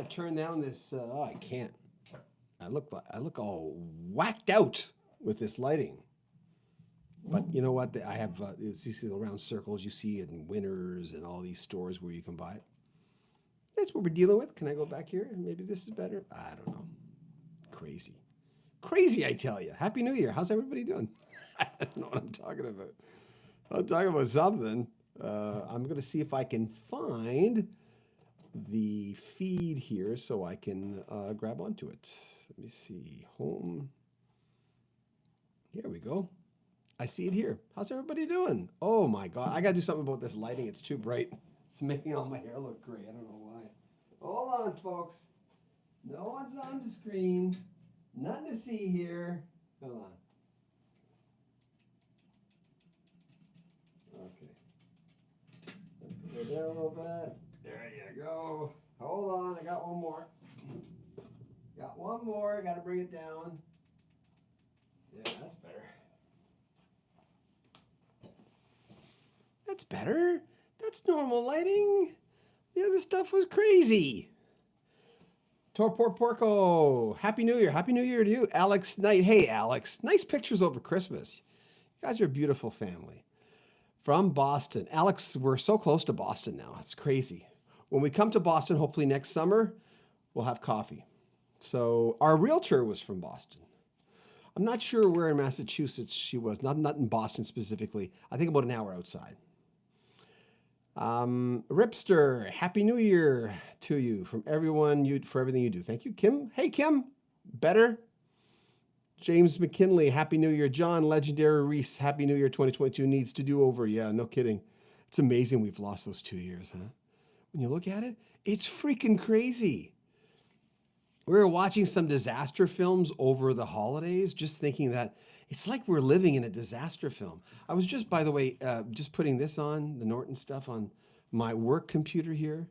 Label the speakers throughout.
Speaker 1: gotta turn down this. Oh, I can't. I look all whacked out with this lighting. But you know what? I have it's these little round circles you see in Winners and all these stores where you can buy it. That's what we're dealing with. Can I go back here? Maybe this is better. I don't know. Crazy, crazy! I tell you. Happy New Year. How's everybody doing? I don't know what I'm talking about. I'm talking about something. I'm gonna see if I can find the feed here so I can grab onto it. Let me see. Home. Here we go. I see it here. How's everybody doing? Oh my God. I got to do something about this lighting. It's too bright. It's making all my hair look gray. I don't know why. Hold on, folks. No one's on the screen. Nothing to see here. Hold on. Okay. Let's put it down a little bit. There you go. Hold on. I got one more. Got one more. Got to bring it down. Yeah, that's better. That's better. That's normal lighting. The other stuff was crazy. Torpor Porco. Happy New Year. Happy New Year to you. Alex Knight. Hey, Alex. Nice pictures over Christmas. You guys are a beautiful family. From Boston. Alex, we're so close to Boston now. It's crazy. When we come to Boston, hopefully next summer, we'll have coffee. So our realtor was from Boston. I'm not sure where in Massachusetts she was. Not in Boston specifically. I think about an hour outside. Ripster, Happy New Year to you from everyone for everything you do. Thank you, Kim. Hey, Kim. Better. James McKinley, Happy New Year. John, Legendary Reese, Happy New Year 2022 needs to do over. Yeah, no kidding. It's amazing we've lost those 2 years, huh? When you look at it, it's freaking crazy. We were watching some disaster films over the holidays, just thinking that it's like we're living in a disaster film. I was just, by the way, just putting this on, the Norton stuff on my work computer here.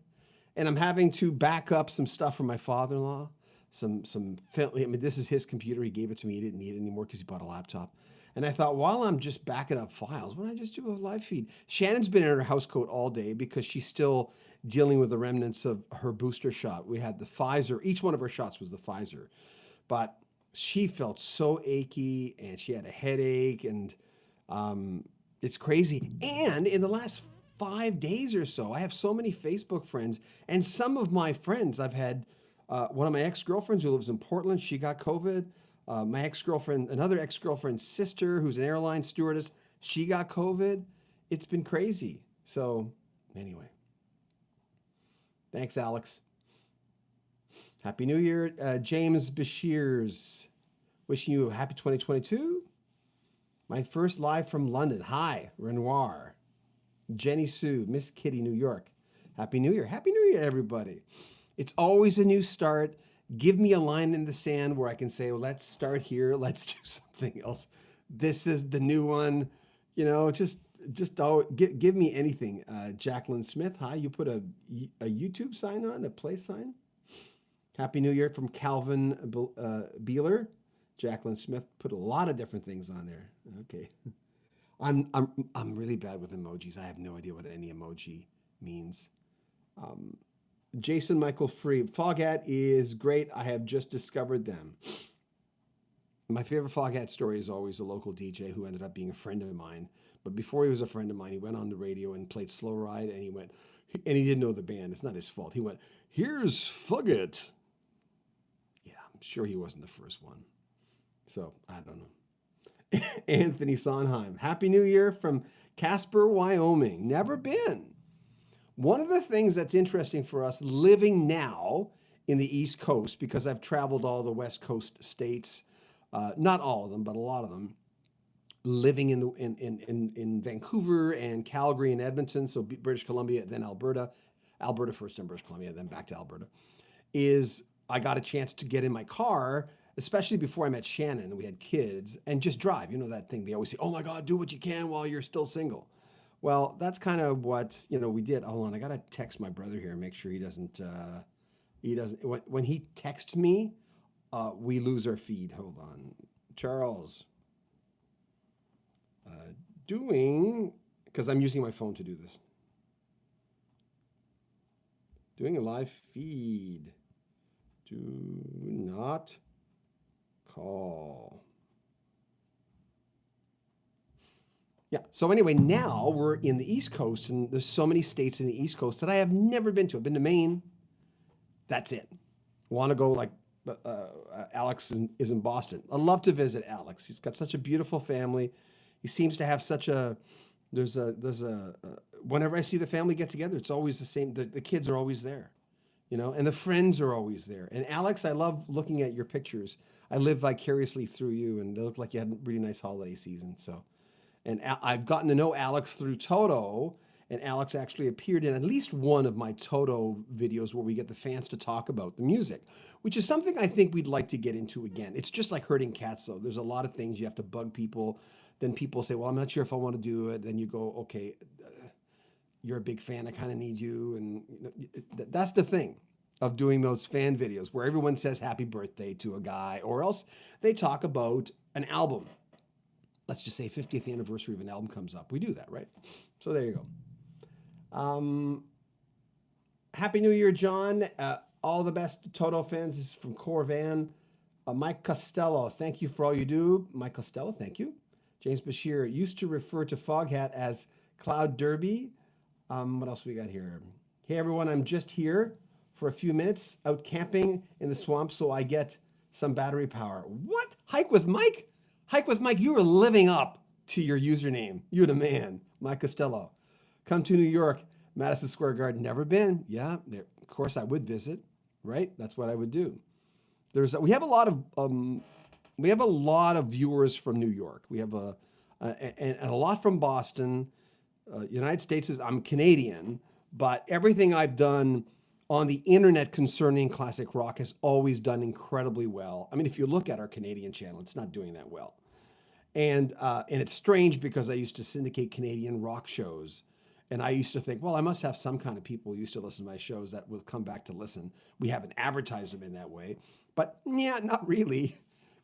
Speaker 1: And I'm having to back up some stuff from my father-in-law. Some film. I mean, this is his computer. He gave it to me. He didn't need it anymore because he bought a laptop. And I thought, while I'm just backing up files, why don't I just do a live feed? Shannon's been in her house coat all day because she's still dealing with the remnants of her booster shot. We had the Pfizer. Each one of her shots was the Pfizer. But she felt so achy and she had a headache and it's crazy. And in the last 5 days or so, I have so many Facebook friends and some of my friends I've had, one of my ex-girlfriends who lives in Portland, she got COVID. My ex-girlfriend, another ex-girlfriend's sister who's an airline stewardess, she got COVID. It's been crazy. So anyway, thanks, Alex. Happy New Year. James Bashirs, wishing you a happy 2022. My first live from London. Hi, Renoir. Jenny Sue, Miss Kitty, New York. Happy New Year. Happy New Year, everybody. It's always a new start. Give me a line in the sand where I can say, well, let's start here. Let's do something else. This is the new one. You know, just give me anything. Jacqueline Smith, hi. You put a YouTube sign on, a play sign. Happy New Year from Calvin Beeler. Jacqueline Smith put a lot of different things on there. Okay. I'm really bad with emojis. I have no idea what any emoji means. Jason Michael Free. Foghat is great. I have just discovered them. My favorite Foghat story is always a local DJ who ended up being a friend of mine. But before he was a friend of mine, he went on the radio and played Slow Ride, and he didn't know the band. It's not his fault. He went, here's Foghat. Yeah, I'm sure he wasn't the first one. So, I don't know. Anthony Sondheim. Happy New Year from Casper, Wyoming. Never been. One of the things that's interesting for us living now in the East Coast, because I've traveled all the West Coast states, not all of them, but a lot of them, living in Vancouver and Calgary and Edmonton, so British Columbia, then Alberta first, then British Columbia, then back to Alberta, is I got a chance to get in my car, especially before I met Shannon and we had kids, and just drive. You know that thing they always say, oh my God, do what you can while you're still single. Well, that's kind of what, we did. Hold on, I got to text my brother here and make sure he doesn't, when he texts me, we lose our feed. Hold on. Charles, because I'm using my phone to do this. Doing a live feed. Do not call. Yeah. So anyway, now we're in the East Coast, and there's so many states in the East Coast that I have never been to. I've been to Maine. That's it. Want to go like Alex is in Boston. I'd love to visit Alex. He's got such a beautiful family. He seems to have such a whenever I see the family get together, it's always the same. The kids are always there, and the friends are always there. And Alex, I love looking at your pictures. I live vicariously through you, and they look like you had a really nice holiday season. So, and I've gotten to know Alex through Toto, and Alex actually appeared in at least one of my Toto videos where we get the fans to talk about the music, which is something I think we'd like to get into again. It's just like herding cats, though. There's a lot of things you have to bug people. Then people say, well, I'm not sure if I want to do it. Then you go, okay, you're a big fan. I kind of need you. And that's the thing of doing those fan videos where everyone says happy birthday to a guy, or else they talk about an album. Let's just say 50th anniversary of an album comes up. We do that, right? So there you go. Happy New Year, John. All the best to Toto fans. This is from Corvan. Mike Costello, thank you for all you do. Mike Costello, thank you. James Bashir used to refer to Foghat as Cloud Derby. What else we got here? Hey, everyone, I'm just here for a few minutes out camping in the swamp so I get some battery power. What? Hike with Mike? Hike with Mike, you were living up to your username. You're the man, Mike Costello. Come to New York, Madison Square Garden. Never been. Yeah, of course I would visit, right? That's what I would do. We have a lot of viewers from New York. We have and a lot from Boston. United States I'm Canadian, but everything I've done on the internet concerning classic rock has always done incredibly well. I mean, if you look at our Canadian channel, it's not doing that well. And it's strange because I used to syndicate Canadian rock shows. And I used to think, well, I must have some kind of people who used to listen to my shows that will come back to listen. We haven't advertised them in that way. But yeah, not really.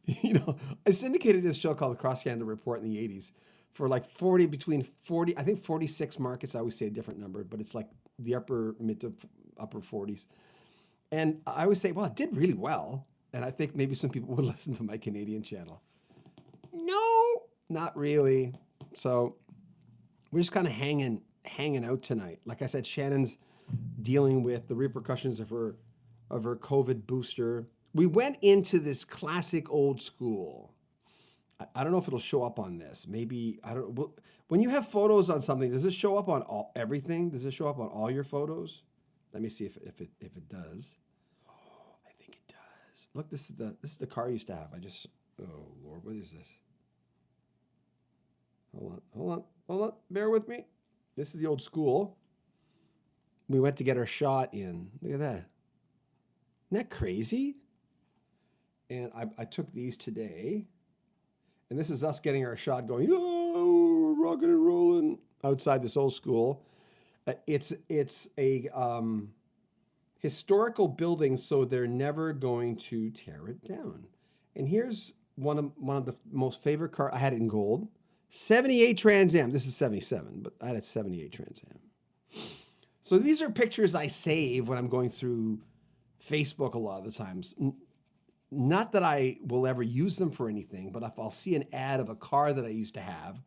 Speaker 1: I syndicated this show called the Cross Canada Report in the 80s for like 40, I think 46 markets. I always say a different number, but it's like the mid to upper 40s. And I always say, well, it did really well. And I think maybe some people would listen to my Canadian channel. No, not really. So we're just kind of hanging out tonight. Like I said, Shannon's dealing with the repercussions of her COVID booster. We went into this classic old school. I don't know if it'll show up on this. Maybe, I don't know. When you have photos on something, does it show up on everything? Does it show up on all your photos? Let me see if it does. Oh, I think it does. Look, this is the car I used to have. Oh Lord, what is this? Hold on. Bear with me. This is the old school. We went to get our shot in. Look at that. Isn't that crazy? And I took these today. And this is us getting our shot going, oh, we're rocking and rolling outside this old school. It's a historical building, so they're never going to tear it down. And here's one of the most favorite cars. I had it in gold. 78 Trans Am. This is 77, but I had a 78 Trans Am. So these are pictures I save when I'm going through Facebook a lot of the times. Not that I will ever use them for anything, but if I'll see an ad of a car that I used to have,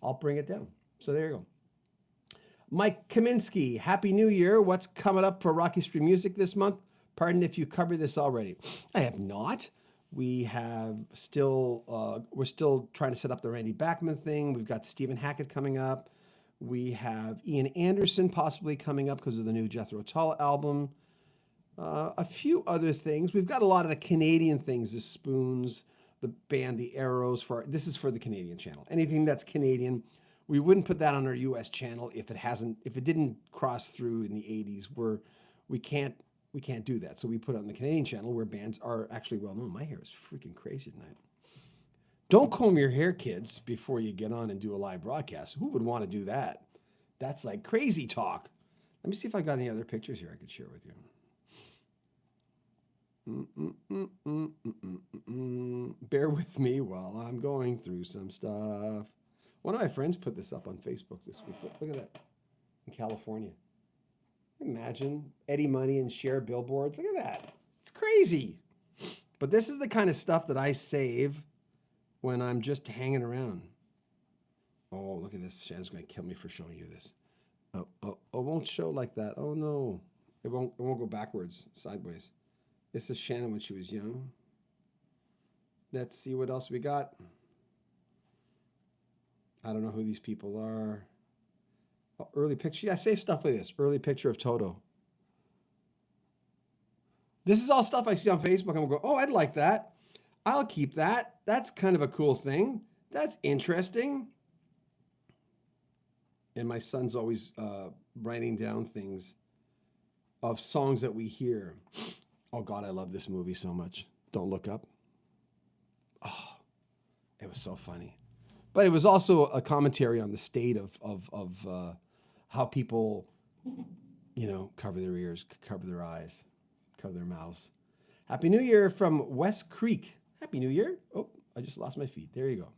Speaker 1: I'll bring it down. So there you go. Mike Kaminsky, Happy New Year. What's coming up for Rocky Street Music this month? Pardon if you covered this already. I have not. We have we're still trying to set up the Randy Bachman thing. We've got Stephen Hackett coming up. We have Ian Anderson possibly coming up because of the new Jethro Tull album. A few other things. We've got a lot of the Canadian things, the Spoons, the band, the Arrows. This is for the Canadian channel. Anything that's Canadian, we wouldn't put that on our U.S. channel if it didn't cross through in the 80s. We can't do that. So we put it on the Canadian channel where bands are actually well known. My hair is freaking crazy tonight. Don't comb your hair, kids, before you get on and do a live broadcast. Who would want to do that? That's like crazy talk. Let me see if I got any other pictures here I could share with you. Bear with me while I'm going through some stuff. One of my friends put this up on Facebook this week. Look at that. In California. Imagine Eddie Money and Cher billboards. Look at that. It's crazy. But this is the kind of stuff that I save when I'm just hanging around. Oh, look at this. Shannon's going to kill me for showing you this. Oh, it won't show like that. Oh, no. It won't go backwards, sideways. This is Shannon when she was young. Let's see what else we got. I don't know who these people are. Oh, early picture. Yeah, I save stuff like this. Early picture of Toto. This is all stuff I see on Facebook. I'm going to go, oh, I'd like that. I'll keep that. That's kind of a cool thing. That's interesting. And my son's always writing down things of songs that we hear. Oh, God, I love this movie so much. Don't Look Up. Oh, it was so funny. But it was also a commentary on the state of how people, cover their ears, cover their eyes, cover their mouths. Happy New Year from West Creek. Happy New Year. Oh, I just lost my feed. There you go.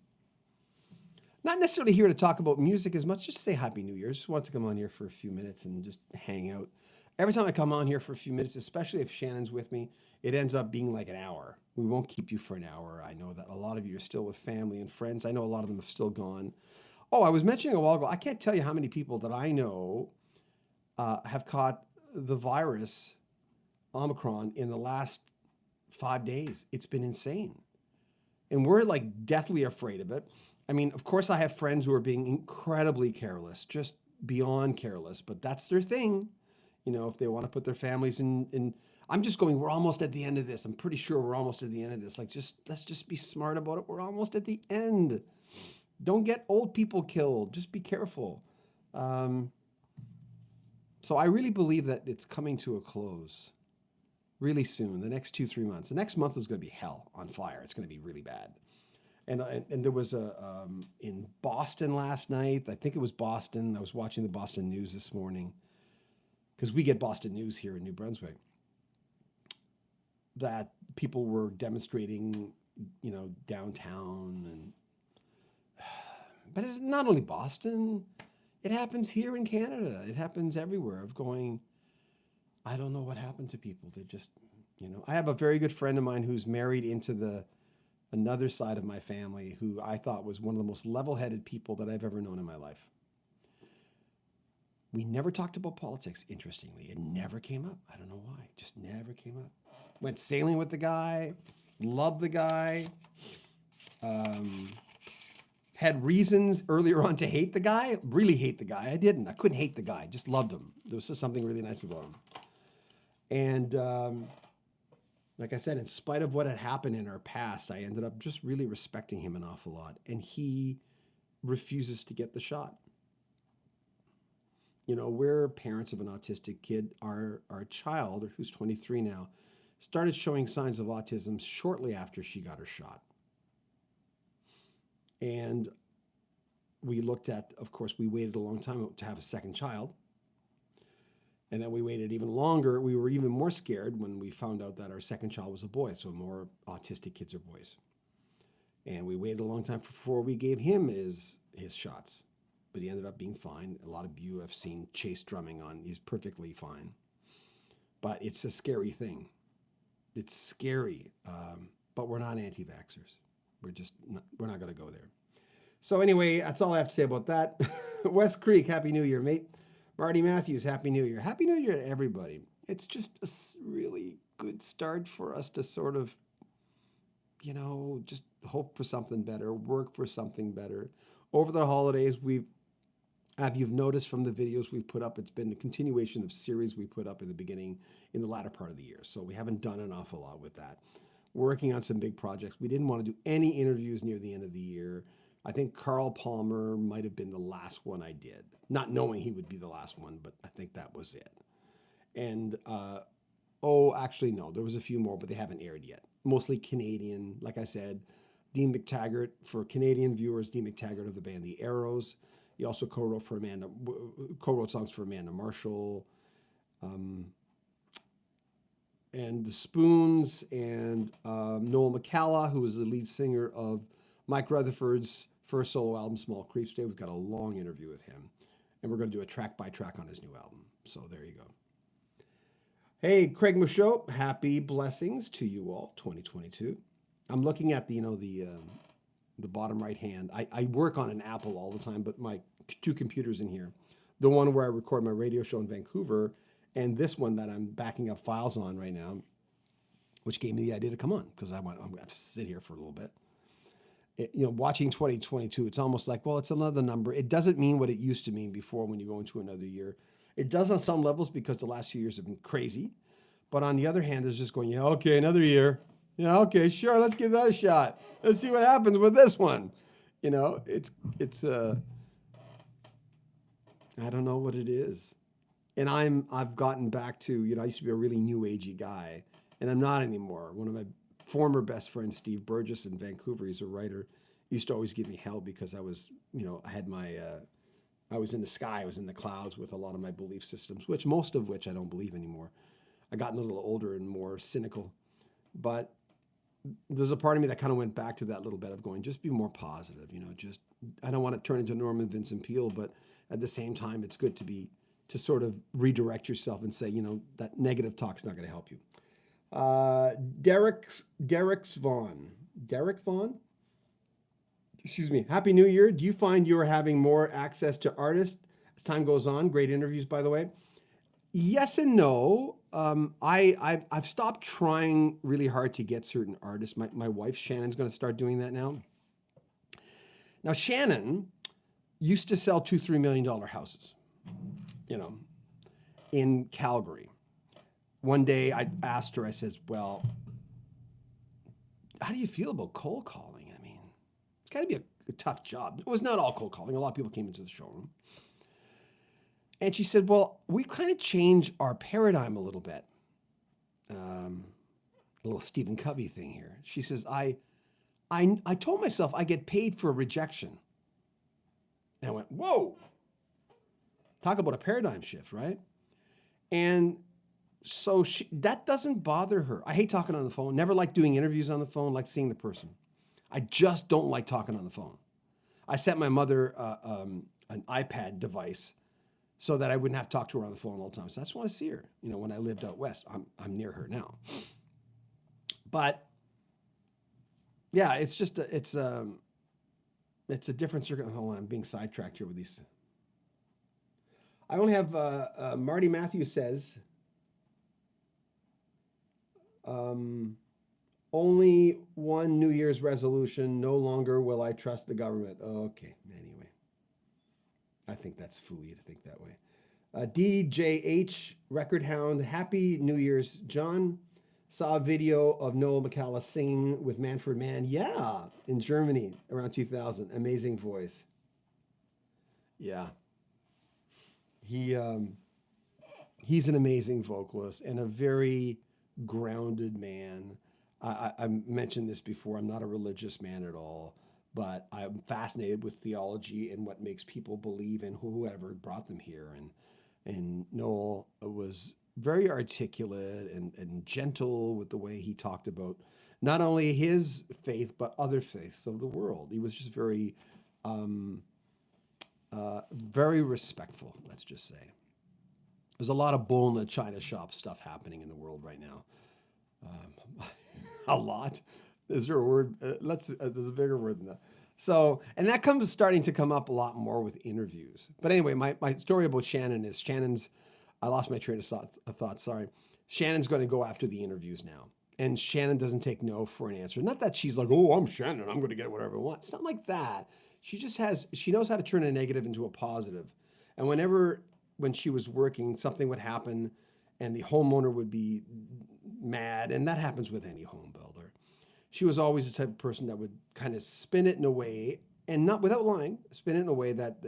Speaker 1: Not necessarily here to talk about music as much, just say Happy New Year. Just want to come on here for a few minutes and just hang out. Every time I come on here for a few minutes, especially if Shannon's with me, it ends up being like an hour. We won't keep you for an hour. I know that a lot of you are still with family and friends. I know a lot of them have still gone. Oh, I was mentioning a while ago, I can't tell you how many people that I know have caught the virus, Omicron, in the last 5 days. It's been insane. And we're like deathly afraid of it. I mean, of course, I have friends who are being incredibly careless, just beyond careless, but that's their thing. If they want to put their families in, I'm just going, we're almost at the end of this. I'm pretty sure we're almost at the end of this. Let's just be smart about it. We're almost at the end. Don't get old people killed. Just be careful. So I really believe that it's coming to a close really soon, the next 2-3 months. The next month is going to be hell on fire. It's going to be really bad. And there was in Boston last night. I think it was Boston. I was watching the Boston News this morning because we get Boston News here in New Brunswick. That people were demonstrating, downtown, but not only Boston. It happens here in Canada. It happens everywhere. Of going, I don't know what happened to people. They just, I have a very good friend of mine who's married into another side of my family who I thought was one of the most level-headed people that I've ever known in my life. We never talked about politics, interestingly. It never came up. I don't know why. It just never came up. Went sailing with the guy, loved the guy, had reasons earlier on to hate the guy, really hate the guy. I didn't. I couldn't hate the guy. Just loved him. There was just something really nice about him. And like I said, in spite of what had happened in our past, I ended up just really respecting him an awful lot. And he refuses to get the shot. We're parents of an autistic kid. Our child, who's 23 now, started showing signs of autism shortly after she got her shot. And we looked at, of course, we waited a long time to have a second child. And then we waited even longer. We were even more scared when we found out that our second child was a boy. So more autistic kids are boys. And we waited a long time before we gave him his shots. But he ended up being fine. A lot of you have seen Chase drumming on. He's perfectly fine. But it's a scary thing. It's scary. But we're not anti-vaxxers. We're not going to go there. So anyway, that's all I have to say about that. West Creek, Happy New Year, mate. Marty Matthews, Happy New Year. Happy New Year to everybody. It's just a really good start for us to sort of, just hope for something better, work for something better. Over the holidays, you've noticed from the videos we've put up, it's been a continuation of series we put up in the latter part of the year. So we haven't done an awful lot with that. Working on some big projects. We didn't want to do any interviews near the end of the year. I think Carl Palmer might have been the last one I did. Not knowing he would be the last one, but I think that was it. And, actually, no, there was a few more, but they haven't aired yet. Mostly Canadian, like I said. Dean McTaggart, for Canadian viewers, Dean McTaggart of the band The Arrows. He also co-wrote songs for Amanda Marshall, and The Spoons, and Noel McCalla, who was the lead singer of Mike Rutherford's first solo album, Small Creeps Day. We've got a long interview with him, and we're going to do a track by track on his new album. So there you go. Hey, Craig Michaud, happy blessings to you all, 2022. I'm looking at the bottom right hand. I work on an Apple all the time, but my two computers in here, the one where I record my radio show in Vancouver, and this one that I'm backing up files on right now, which gave me the idea to come on because I'm going to have to sit here for a little bit. Watching 2022, it's almost like, well, it's another number. It doesn't mean what it used to mean before when you go into another year. It does on some levels because the last few years have been crazy. But on the other hand, there's just going, yeah, okay, another year. Yeah, okay, sure, let's give that a shot. Let's see what happens with this one. It's I don't know what it is. And I've gotten back to, I used to be a really new agey guy, and I'm not anymore. One of my former best friends, Steve Burgess in Vancouver, he's a writer, used to always give me hell because I was, I had I was in the sky, I was in the clouds with a lot of my belief systems, most of which I don't believe anymore. I gotten a little older and more cynical, but there's a part of me that kind of went back to that little bit of going, just be more positive, I don't want to turn into Norman Vincent Peale, but at the same time, it's good to sort of redirect yourself and say, that negative talk's not going to help you. Derek Vaughn, excuse me. Happy New Year. Do you find you're having more access to artists as time goes on? Great interviews, by the way. Yes and no. I've stopped trying really hard to get certain artists. My wife, Shannon's going to start doing that now. Now, Shannon used to sell $2-3 million houses, in Calgary. One day I asked her, I said, well, how do you feel about cold calling? I mean, it's got to be a tough job. It was not all cold calling. A lot of people came into the showroom. And she said, well, we kind of changed our paradigm a little bit. A little Stephen Covey thing here. She says, I told myself I get paid for rejection. And I went, whoa. Talk about a paradigm shift, right? And so that doesn't bother her. I hate talking on the phone. Never like doing interviews on the phone, like seeing the person. I just don't like talking on the phone. I sent my mother an iPad device so that I wouldn't have to talk to her on the phone all the time. So I just want to see her. When I lived out west, I'm near her now. But yeah, it's just it's a different circuit. Hold on, I'm being sidetracked here with these. I only have Marty Matthews says only one New Year's resolution. No longer will I trust the government. Okay, anyway. I think that's fooey to think that way. DJH, Record Hound, Happy New Year's. John, saw a video of Noel McCallum singing with Manfred Mann. Yeah, in Germany around 2000. Amazing voice. Yeah. He's an amazing vocalist and a very grounded man. I mentioned this before. I'm not a religious man at all. But I'm fascinated with theology and what makes people believe in whoever brought them here. And Noel was very articulate and gentle with the way he talked about not only his faith, but other faiths of the world. He was just very, very respectful, let's just say. There's a lot of bull in the China shop stuff happening in the world right now. A lot. Is there a word? There's a bigger word than that. So, and that starting to come up a lot more with interviews. But anyway, my story about Shannon is I lost my train of thought, sorry. Shannon's going to go after the interviews now. And Shannon doesn't take no for an answer. Not that she's like, oh, I'm Shannon, I'm going to get whatever I want. It's not like that. She knows how to turn a negative into a positive. And when she was working, something would happen and the homeowner would be mad. And that happens with any home builder. She was always the type of person that would kind of spin it in a way, and not without lying, spin it in a way that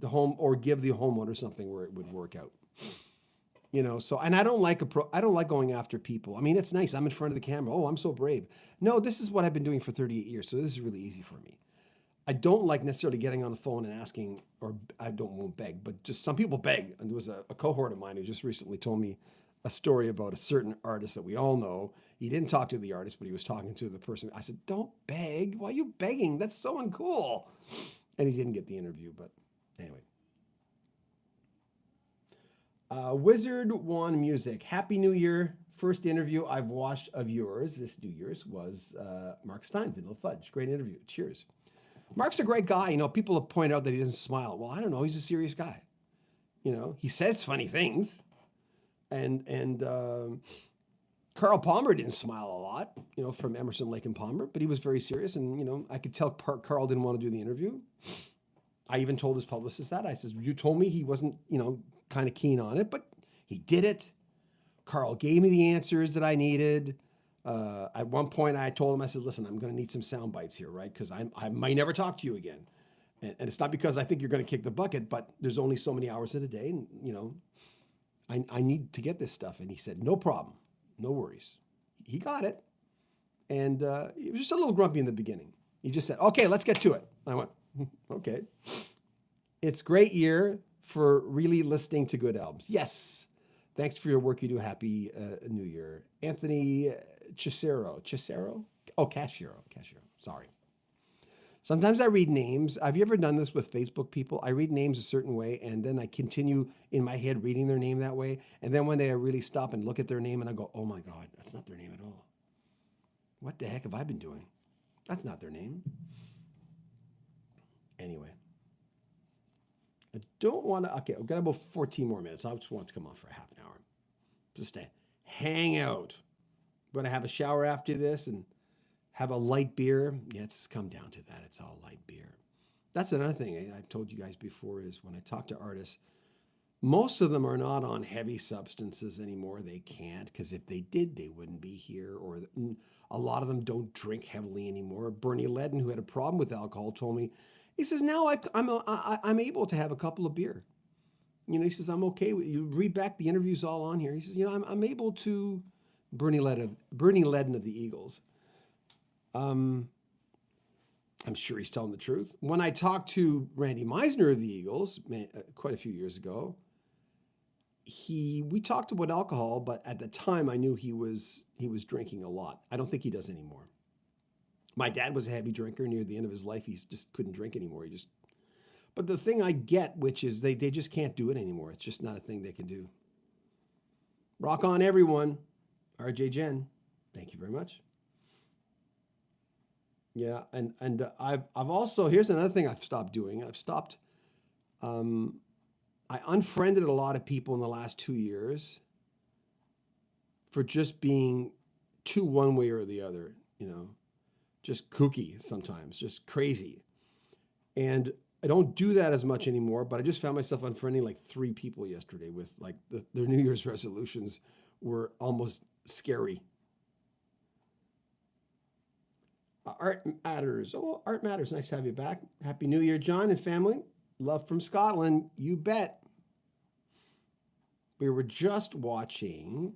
Speaker 1: the home or give the homeowner something where it would work out. So, and I don't like going after people. I mean, it's nice. I'm in front of the camera. Oh, I'm so brave. No, this is what I've been doing for 38 years. So this is really easy for me. I don't like necessarily getting on the phone and asking, or won't beg, but just some people beg. And there was a cohort of mine who just recently told me a story about a certain artist that we all know. He didn't talk to the artist, but he was talking to the person. I said, don't beg. Why are you begging? That's so uncool. And he didn't get the interview, but anyway. Wizard One Music. Happy New Year. First interview I've watched of yours this New Year's was Mark Stein, Vanilla Fudge. Great interview. Cheers. Mark's a great guy. You know, people have pointed out that he doesn't smile. Well, I don't know. He's a serious guy. You know, he says funny things. And Carl Palmer didn't smile a lot, you know, from Emerson, Lake and Palmer, but he was very serious. And, you know, I could tell Carl didn't want to do the interview. I even told his publicist that. I said, you told me he wasn't, you know, kind of keen on it, but he did it. Carl gave me the answers that I needed. At one point, I told him, I said, listen, I'm going to need some sound bites here, right? Because I might never talk to you again. And it's not because I think you're going to kick the bucket, but there's only so many hours in a day. And, you know, I need to get this stuff. And he said, no problem. No worries. He got it. And he was just a little grumpy in the beginning. He just said, okay, let's get to it. I went, okay. It's a great year for really listening to good albums. Yes. Thanks for your work you do. Happy New Year. Anthony Cicero. Oh, Cashiero. Sorry. Sometimes I read names. Have you ever done this with Facebook people? I read names a certain way, and then I continue in my head reading their name that way. And then one day I really stop and look at their name, and I go, oh my God, that's not their name at all. What the heck have I been doing? That's not their name. Anyway. I don't want to, okay, I've got about 14 more minutes. I just want to come on for a half an hour. Just to hang out. I'm going to have a shower after this and have a light beer. Yeah, it's come down to that. It's all light beer. That's another thing I've told you guys before is when I talk to artists, most of them are not on heavy substances anymore. They can't, because if they did, they wouldn't be here. Or a lot of them don't drink heavily anymore. Bernie Ledden, who had a problem with alcohol, told me, he says, now I'm able to have a couple of beer. You know, he says, I'm okay with you. Read back the interviews all on here. He says, you know, I'm able to, Bernie Ledden of the Eagles. I'm sure he's telling the truth. When I talked to Randy Meisner of the Eagles quite a few years ago, we talked about alcohol, but at the time I knew he was drinking a lot. I don't think he does anymore. My dad was a heavy drinker. Near the end of his life, he just couldn't drink anymore. But the thing I get, which is they just can't do it anymore. It's just not a thing they can do. Rock on, everyone. RJ Jen, thank you very much. Yeah, and I've also, here's another thing I've stopped doing. I unfriended a lot of people in the last 2 years for just being too one way or the other, you know. Just kooky sometimes, just crazy. And I don't do that as much anymore, but I just found myself unfriending like 3 people yesterday with like their New Year's resolutions were almost scary. Art Matters. Oh, Art Matters. Nice to have you back. Happy New Year, John and family. Love from Scotland. You bet. We were just watching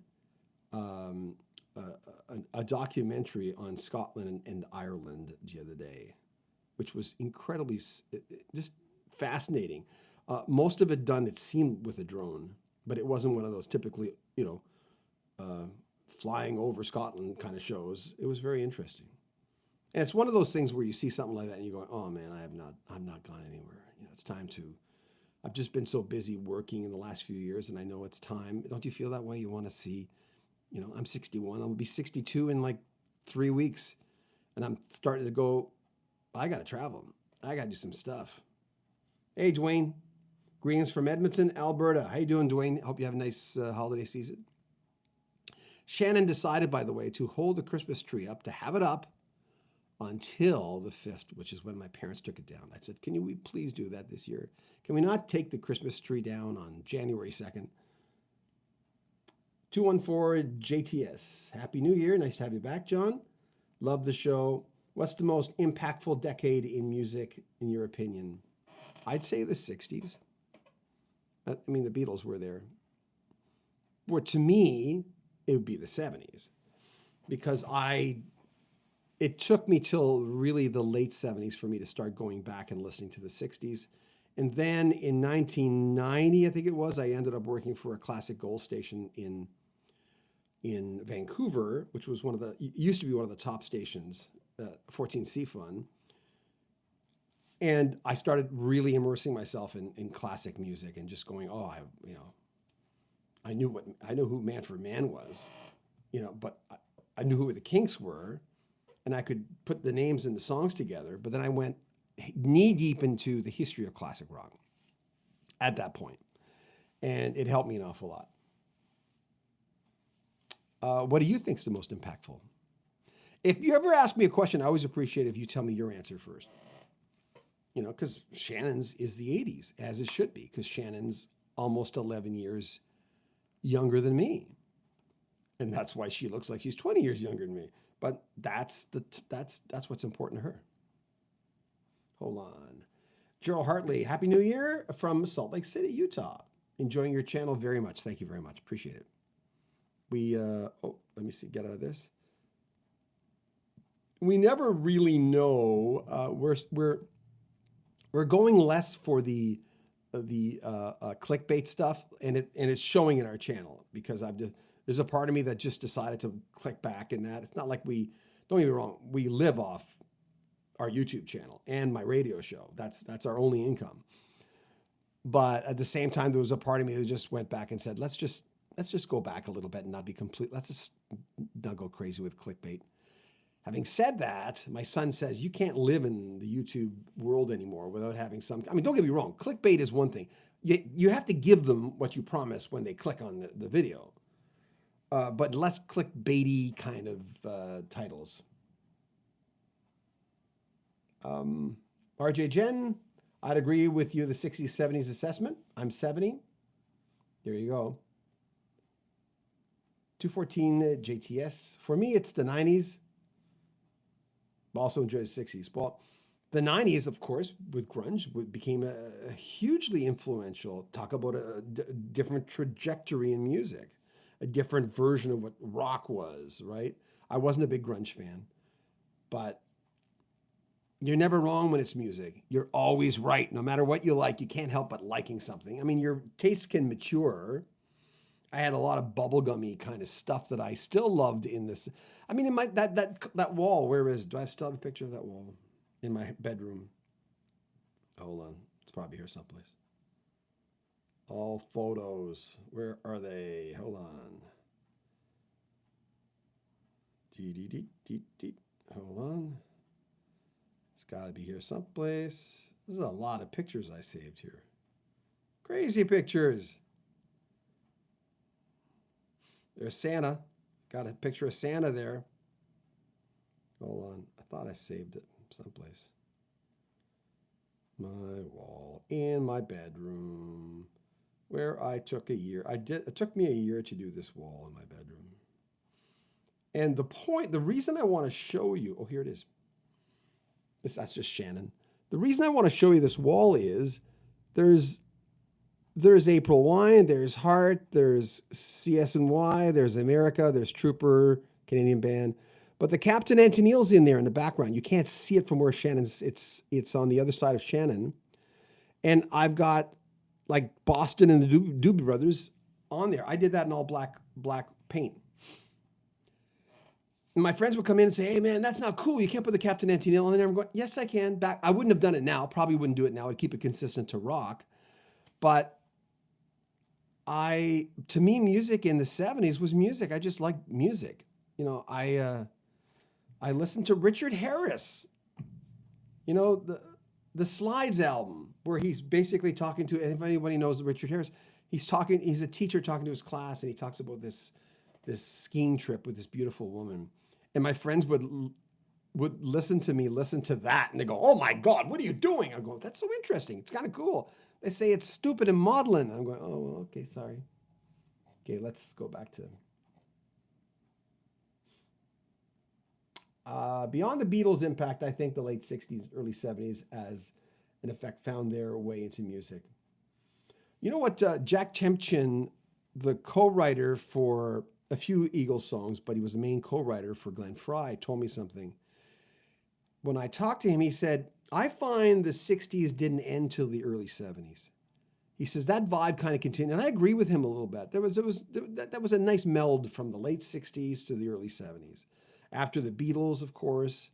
Speaker 1: a documentary on Scotland and Ireland the other day, which was incredibly just fascinating. Most of it done, it seemed, with a drone, but it wasn't one of those typically, you know, flying over Scotland kind of shows. It was very interesting. And it's one of those things where you see something like that and you're going, oh man, I'm not gone anywhere. You know, it's time to, I've just been so busy working in the last few years and I know it's time. Don't you feel that way? You want to see, you know, I'm 61. I'll be 62 in like 3 weeks. And I'm starting to go, I got to travel. I got to do some stuff. Hey, Dwayne. Greetings from Edmonton, Alberta. How you doing, Dwayne? Hope you have a nice holiday season. Shannon decided, by the way, to hold the Christmas tree up, to have it up until the 5th, which is when my parents took it down. I said, can we please do that this year? Can we not take the Christmas tree down on January 2nd? 214 JTS. Happy New Year. Nice to have you back, John. Love the show. What's the most impactful decade in music, in your opinion? I'd say the 60s. I mean, the Beatles were there. For to me, it would be the 70s. Because it took me till really the late 70s for me to start going back and listening to the 60s. And then in 1990, I think it was, I ended up working for a classic gold station in Vancouver, which was used to be one of the top stations, 14C Fun. And I started really immersing myself in classic music and just going, I knew who Man for Man was, but I knew who the Kinks were, and I could put the names and the songs together. But then I went knee deep into the history of classic rock at that point, and it helped me an awful lot. What do you think is the most impactful? If you ever ask me a question, I always appreciate if you tell me your answer first. Because Shannon's is the 80s, as it should be, because Shannon's almost 11 years younger than me. And that's why she looks like she's 20 years younger than me. But that's what's important to her. Hold on. Gerald Hartley, Happy New Year from Salt Lake City, Utah. Enjoying your channel very much. Thank you very much. Appreciate it. Let me see, get out of this. We never really know. We're going less for the clickbait stuff, and it's showing in our channel because there's a part of me that just decided to click back in that. It's not like don't get me wrong, we live off our YouTube channel and my radio show. That's our only income. But at the same time, there was a part of me that just went back and said, let's just go back a little bit and not be complete. Let's just not go crazy with clickbait. Having said that, my son says you can't live in the YouTube world anymore without having some. I mean, don't get me wrong. Clickbait is one thing. You have to give them what you promise when they click on the video. But less clickbaity kind of titles. RJ Jen, I'd agree with you, the 60s, 70s assessment. I'm 70. There you go. 214 JTS. For me, it's the 90s. Also enjoy the 60s. Well, the 90s, of course, with grunge, became a hugely influential. Talk about a different trajectory in music, a different version of what rock was, right? I wasn't a big grunge fan, but you're never wrong when it's music. You're always right. No matter what you like, you can't help but liking something. I mean, your tastes can mature. I had a lot of bubblegummy kind of stuff that I still loved in this. I mean, in my that wall, do I still have a picture of that wall in my bedroom? Hold on. It's probably here someplace. All photos. Where are they? Hold on. Hold on. It's got to be here someplace. There's a lot of pictures I saved here. Crazy pictures. There's Santa. Got a picture of Santa there. Hold on. I thought I saved it someplace. My wall in my bedroom where I took a year. It took me a year to do this wall in my bedroom. And the reason I want to show you, here it is. That's just Shannon. The reason I want to show you this wall is there's April Wine, there's Heart, there's CSNY, there's America, there's Trooper, Canadian band. But the Captain Antoneel's in there in the background. You can't see it from where Shannon's, it's on the other side of Shannon. And I've got like Boston and the Doobie Brothers on there. I did that in all black paint. And my friends would come in and say, hey man, that's not cool. You can't put the Captain Antoneel on there. I'm going, yes, I can. I wouldn't have done it now. Probably wouldn't do it now. I'd keep it consistent to rock. But to me, music in the 70s was music. I just liked music. I listened to Richard Harris, the Slides album, where he's basically talking to, if anybody knows Richard Harris, he's a teacher talking to his class, and he talks about this skiing trip with this beautiful woman. And my friends would listen to that, and they go, oh my God, what are you doing? I go, that's so interesting. It's kind of cool. They say it's stupid and maudlin. I'm going, oh, well, okay, sorry. Okay, let's go back to beyond the Beatles' impact. I think the late 60s, early 70s, as in effect, found their way into music. You know what? Jack Temchin, the co-writer for a few Eagles songs, but he was the main co-writer for Glenn Frey, told me something. When I talked to him, he said, I find the 60s didn't end till the early 70s. He says that vibe kind of continued, and I agree with him a little bit. That was a nice meld from the late 60s to the early 70s. After the Beatles, of course,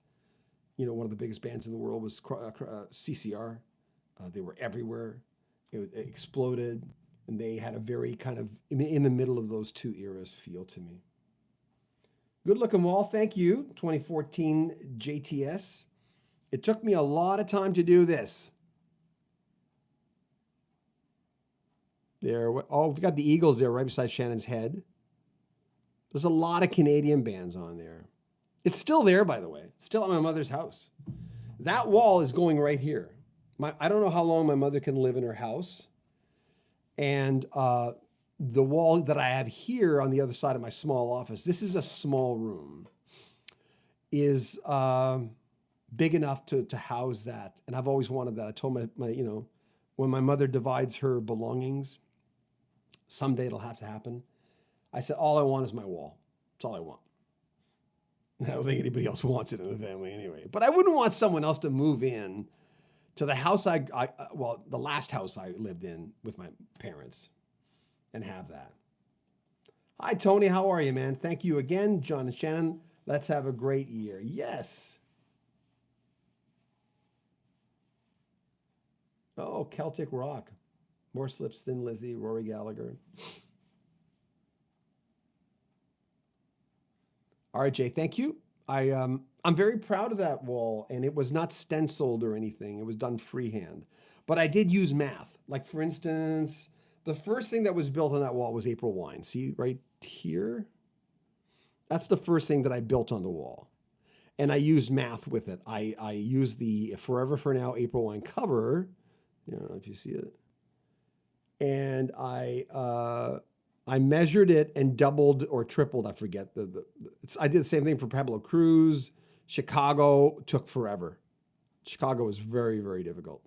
Speaker 1: one of the biggest bands in the world was CCR. They were everywhere. It exploded. And they had a very kind of in the middle of those two eras feel to me. Good looking wall. Thank you. 2014 JTS. It took me a lot of time to do this. There. Oh, we've got the Eagles there right beside Shannon's head. There's a lot of Canadian bands on there. It's still there, by the way. Still at my mother's house. That wall is going right here. I don't know how long my mother can live in her house. And the wall that I have here on the other side of my small office, this is a small room, is big enough to house that. And I've always wanted that. I told my when my mother divides her belongings, someday it'll have to happen. I said, all I want is my wall. That's all I want. I don't think anybody else wants it in the family anyway. But I wouldn't want someone else to move in to the house the last house I lived in with my parents and have that. Hi, Tony. How are you, man? Thank you again, John and Shannon. Let's have a great year. Yes. Oh, Celtic rock. More Slips, Thin Lizzy, Rory Gallagher. All right, Jay, thank you. I'm very proud of that wall, and it was not stenciled or anything. It was done freehand. But I did use math. Like, for instance, the first thing that was built on that wall was April Wine. See right here? That's the first thing that I built on the wall. And I used math with it. I used the Forever For Now April Wine cover. I don't know if you see it. And I measured it and doubled or tripled. I forget. I did the same thing for Pablo Cruz. Chicago took forever. Chicago was very, very difficult.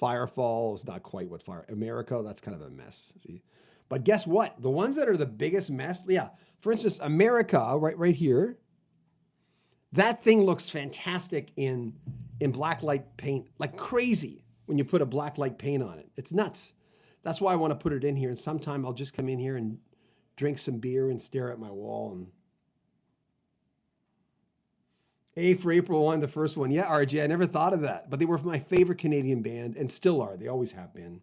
Speaker 1: Firefall is not quite what America, that's kind of a mess. See? But guess what? The ones that are the biggest mess, yeah. For instance, America, right here, that thing looks fantastic in black light paint, like crazy when you put a black light paint on it. It's nuts. That's why I want to put it in here. And sometime I'll just come in here and drink some beer and stare at my wall. And A for April 1, the first one. Yeah, RJ, I never thought of that. But they were my favorite Canadian band and still are. They always have been.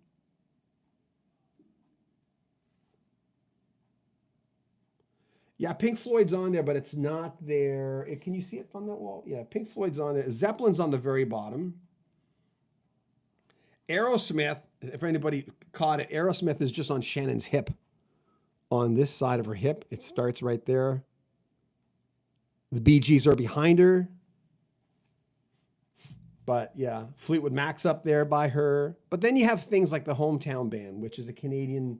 Speaker 1: Yeah, Pink Floyd's on there, but it's not there. Can you see it from that wall? Yeah, Pink Floyd's on there. Zeppelin's on the very bottom. Aerosmith, if anybody caught it, Aerosmith is just on Shannon's hip. On this side of her hip. It starts right there. The Bee Gees are behind her. But yeah, Fleetwood Mac's up there by her. But then you have things like the Hometown Band, which is a Canadian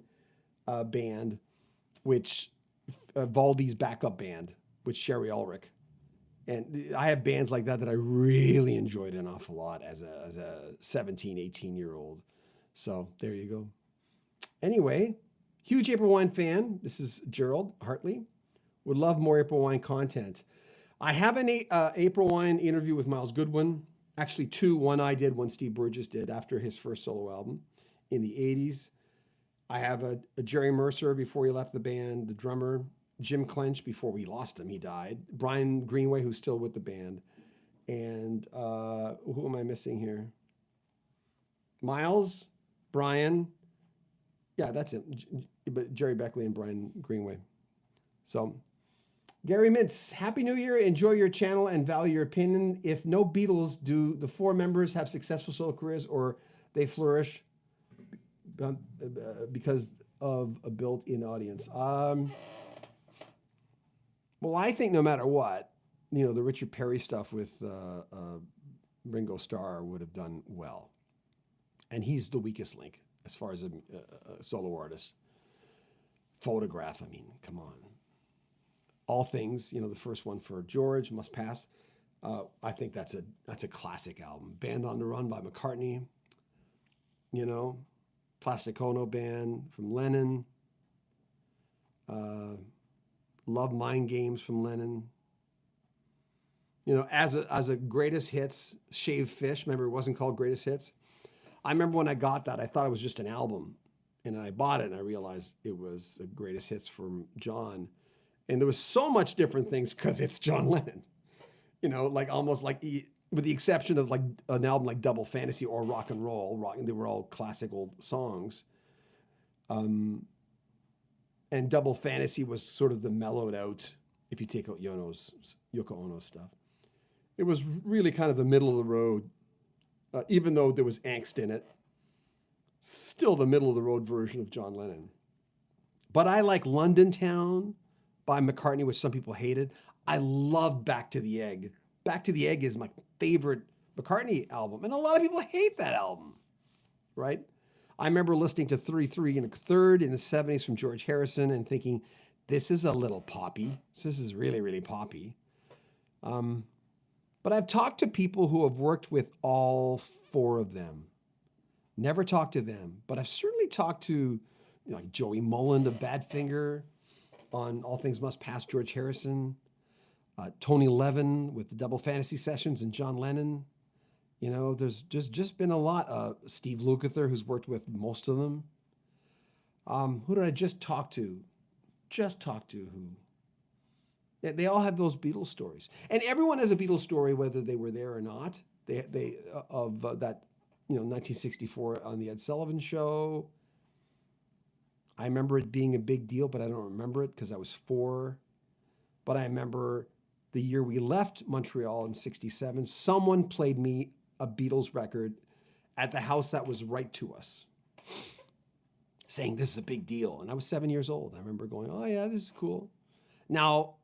Speaker 1: band, which Valdi's backup band with Sherry Ulrich. And I have bands like that I really enjoyed an awful lot as a 17, 18-year-old. So there you go. Anyway, huge April Wine fan. This is Gerald Hartley. Would love more April Wine content. I have an April Wine interview with Miles Goodwin. Actually, two. One I did, one Steve Burgess did after his first solo album in the 80s. I have a Jerry Mercer before he left the band, the drummer. Jim Clench before we lost him, he died. Brian Greenway, who's still with the band. And who am I missing here? Miles, Brian. Yeah, that's it. But Jerry Beckley and Brian Greenway. So, Gary Mintz, Happy New Year. Enjoy your channel and value your opinion. If no Beatles, do the four members have successful solo careers or they flourish because of a built-in audience? Well, I think no matter what, the Richard Perry stuff with Ringo Starr would have done well. And he's the weakest link as far as a solo artist. Photograph, I mean, come on. All Things, the first one for George, Must Pass. I think that's a classic album. Band on the Run by McCartney. Plastic Ono Band from Lennon. Love Mind Games from Lennon. As a greatest hits, Shaved Fish. Remember, it wasn't called Greatest Hits. I remember when I got that, I thought it was just an album. And then I bought it and I realized it was a greatest hits from John. And there was so much different things because it's John Lennon. Almost like, with the exception of like an album like Double Fantasy or Rock and Roll. They were all classical songs. And Double Fantasy was sort of the mellowed out, if you take out Yoko Ono's stuff. It was really kind of the middle of the road, even though there was angst in it. Still the middle of the road version of John Lennon. But I like London Town by McCartney, which some people hated. I love Back to the Egg. Back to the Egg is my favorite McCartney album, and a lot of people hate that album, right? I remember listening to 33 and a Third in the 70s from George Harrison and thinking, this is a little poppy. This is really, really poppy. But I've talked to people who have worked with all four of them. Never talked to them, but I've certainly talked to like Joey Mullen of Badfinger on All Things Must Pass, George Harrison, Tony Levin with the Double Fantasy Sessions and John Lennon. There's just been a lot. Steve Lukather, who's worked with most of them. Who did I just talk to? They all have those Beatles stories, and everyone has a Beatles story, whether they were there or not. They of that 1964 on the Ed Sullivan Show. I remember it being a big deal, but I don't remember it because I was 4. But I remember the year we left Montreal in '67, someone played me a Beatles record at the house that was right to us, saying this is a big deal. And I was 7 years old. I remember going, oh yeah, this is cool. Now,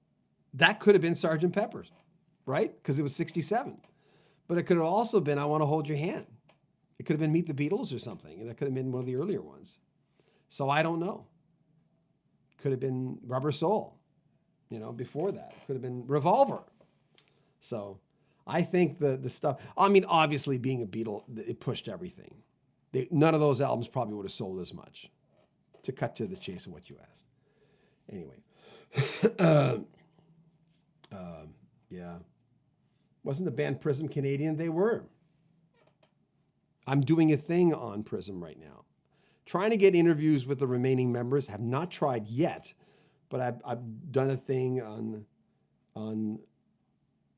Speaker 1: that could have been Sgt. Pepper's, right? Because it was 67. But it could have also been I Want to Hold Your Hand. It could have been Meet the Beatles or something. And it could have been one of the earlier ones. So I don't know. Could have been Rubber Soul, before that. It could have been Revolver. So I think the stuff, obviously being a Beatle, it pushed everything. None of those albums probably would have sold as much, to cut to the chase of what you asked. Anyway. Yeah. Wasn't the band Prism Canadian? They were. I'm doing a thing on Prism right now. Trying to get interviews with the remaining members. Have not tried yet, but I've done a thing on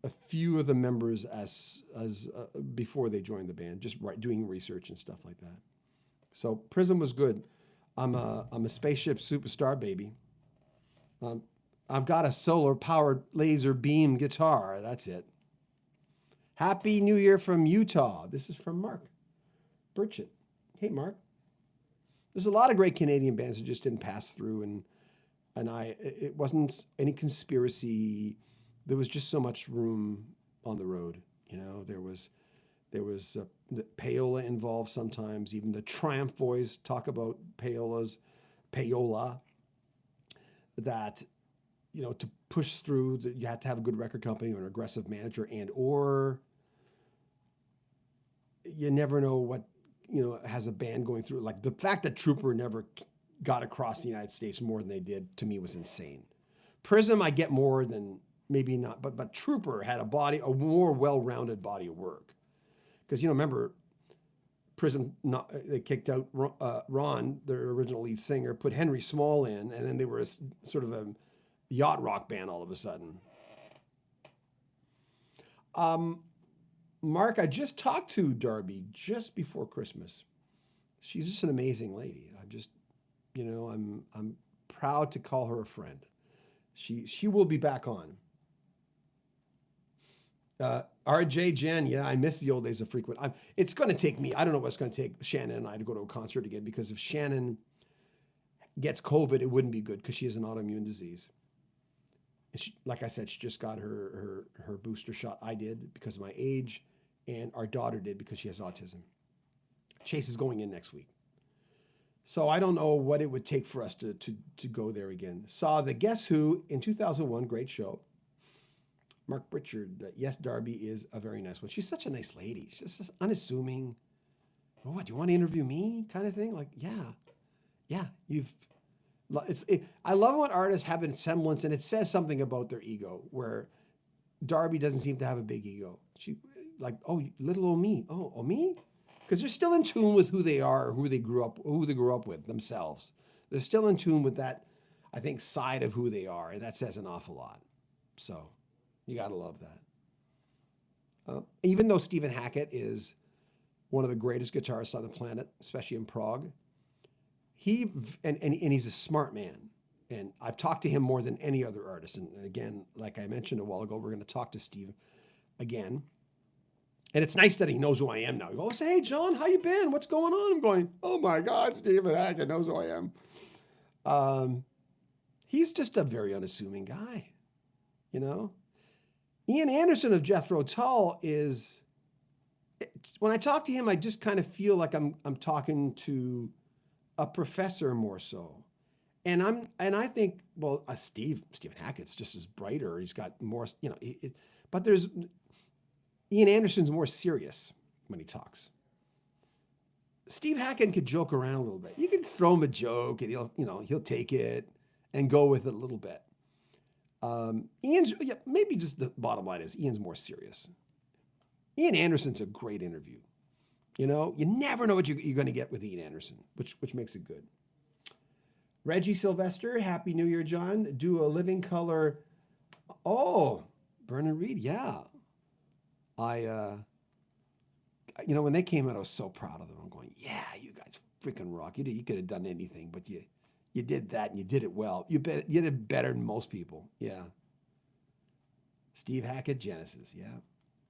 Speaker 1: a few of the members as before they joined the band, just doing research and stuff like that. So Prism was good. I'm a spaceship superstar, baby. I've got a solar-powered laser beam guitar. That's it. Happy New Year from Utah. This is from Mark Burchett. Hey, Mark. There's a lot of great Canadian bands that just didn't pass through, and it wasn't any conspiracy. There was just so much room on the road. There was the payola involved sometimes. Even the Triumph Boys talk about payola. That, to push through, you had to have a good record company or an aggressive manager, or you never know what, has a band going through. Like the fact that Trooper never got across the United States more than they did, to me, was insane. Prism, I get more than maybe not, but Trooper had a more well-rounded body of work. Because, remember, Prism, they kicked out Ron, their original lead singer, put Henry Small in, and then they were sort of a yacht rock band all of a sudden. Mark, I just talked to Darby just before Christmas. She's just an amazing lady. I'm proud to call her a friend. She will be back on. RJ Jen, yeah, I miss the old days of frequent. It's going to take me, I don't know what it's going to take Shannon and I to go to a concert again, because if Shannon gets COVID, it wouldn't be good because she has an autoimmune disease. And like I said, she just got her booster shot. I did because of my age, and our daughter did because she has autism. Chase is going in next week. So I don't know what it would take for us to go there again. Saw the Guess Who in 2001, great show. Mark Pritchard, yes, Darby is a very nice one. She's such a nice lady. She's just unassuming. Oh, what, do you want to interview me? Kind of thing. Like, yeah, I love when artists have a semblance, and it says something about their ego, where Darby doesn't seem to have a big ego. She, like, oh, little old me. Oh, me? Because they're still in tune with who they are, or who they grew up with themselves. They're still in tune with that, I think, side of who they are, and that says an awful lot. So you got to love that. Even though Stephen Hackett is one of the greatest guitarists on the planet, especially in prog, And he's a smart man. And I've talked to him more than any other artist. And again, like I mentioned a while ago, we're going to talk to Steve again. And it's nice that he knows who I am now. He goes, "Hey, John, how you been? What's going on?" I'm going, "Oh my God, Stephen Hackett knows who I am." He's just a very unassuming guy, you know. Ian Anderson of Jethro Tull is. When I talk to him, I just kind of feel like I'm talking to a professor more so. And I think, well, Stephen Hackett's just as brighter. He's got more, you know. But there's Ian Anderson's more serious when he talks. Steve Hackett could joke around a little bit. You can throw him a joke, and he'll take it and go with it a little bit. Maybe just the bottom line is Ian's more serious. Ian Anderson's a great interview. You know, you never know what you're going to get with Ian Anderson, which makes it good. Reggie Sylvester, Happy New Year, John. Do a Living Color. Oh, Bernard Reed, yeah. When they came out, I was so proud of them. I'm going, yeah, you guys freaking rock. You could have done anything, but you did that, and you did it well. You did it better than most people. Yeah. Steve Hackett, Genesis. Yeah.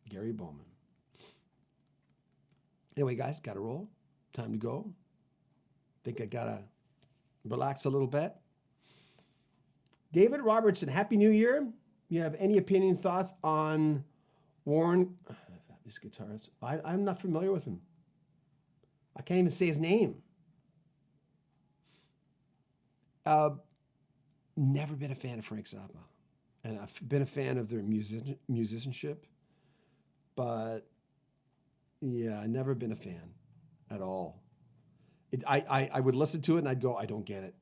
Speaker 1: Gary Bowman. Anyway, guys, got to roll. Time to go. Think I got to relax a little bit. David Robertson, Happy New Year. You have any opinion, thoughts on Warren? This guitarist. I'm not familiar with him. I can't even say his name. Never been a fan of Frank Zappa. And I've been a fan of their musicianship. But yeah, I've never been a fan at all. I would listen to it and I'd go, I don't get it.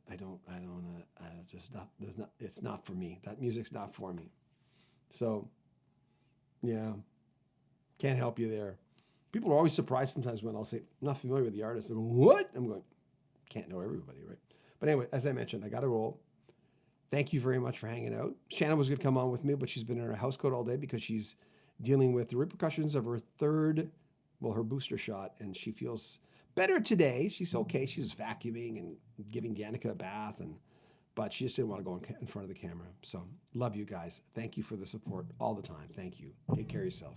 Speaker 1: It's not for me. That music's not for me. So, yeah, can't help you there. People are always surprised sometimes when I'll say, I'm not familiar with the artist. They go, what? I'm going, can't know everybody, right? But anyway, as I mentioned, I got to roll. Thank you very much for hanging out. Shannon was going to come on with me, but she's been in her house coat all day because she's dealing with the repercussions of her her booster shot, and she feels better today. She's okay. She's vacuuming and giving Danica a bath, but she just didn't want to go in front of the camera. So love you guys. Thank you for the support all the time. Thank you. Take care of yourself.